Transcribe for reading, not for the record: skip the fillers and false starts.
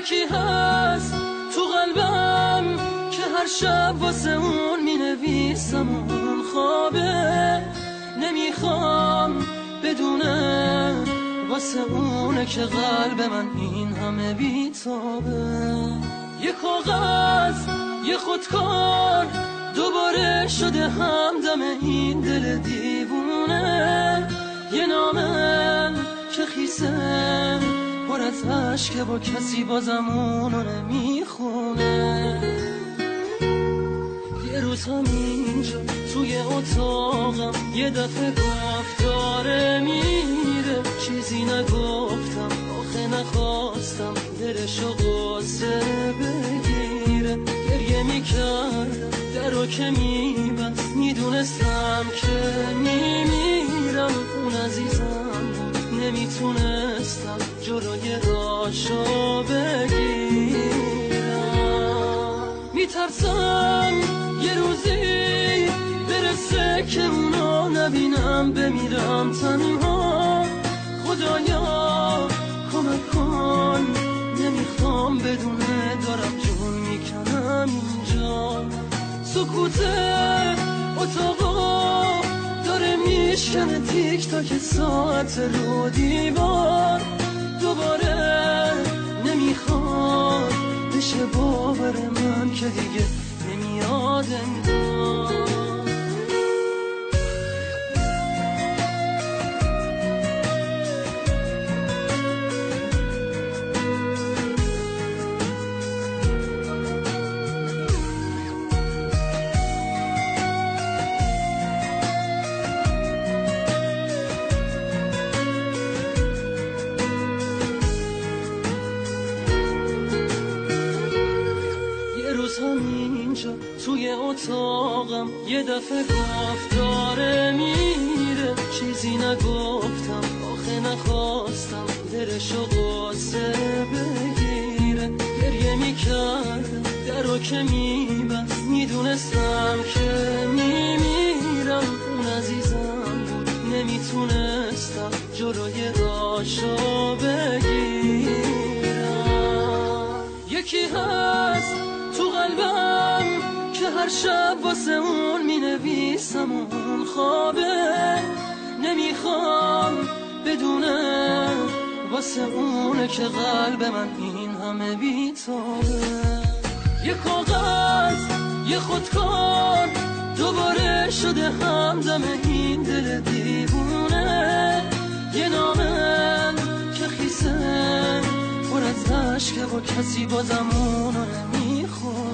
یکی هست تو قلبم که هر شب واسه اون می نویسم اون خوابه، نمیخوام بدونه واسه اونه که قلب من این همه بیتابه. یه کاغذ یه خودکار دوباره شده همدم این دل دیوونه، یه نامه که خیسه پر از عشقه با کسی بازم اونو نمیخونه. یه روز همینجا توی اتاقم یه دفعه گفت داره میره، چیزی نگفتم آخه نخواستم دلشو قصه بگیره. گریه میکردم درو که میبست، میدونستم که میمیرم. اون عزیزم بود نمیتونستم جلوی راشو بگیرم. میترسم یه روزی برسه که اونو نبینم، بمیرم تنها. خدایا کمک کن، نمیخوام بدونه دارم جون میکنم اینجا. سکوت اتاقا داره میشکنه تیک تاک ساعت رو دیوار. دوباره نمیخواد بشه باور من که دیگه نمیاد انگار. همینجا توی اتاقم یه دفعه گفت داره میره، چیزی نگفتم آخه نخواستم دلشو قصه بگیره. گریه میکردم درو که میبست، میدونستم که میمیرم. اون عزیزم بود نمیتونستم جلوی راشو بگیرم. یکی هست تو قلبم که هر شب واسه اون می نویسم اون خوابه، نمیخوام بدونه واسه اونه که قلب من این همه بیتابه. یه کاغذ یه خودکار دوباره شده همدم این دل دیوونه، یه نامه که خیسه پر از عشقه با کسی بازم اونو نمیخونه.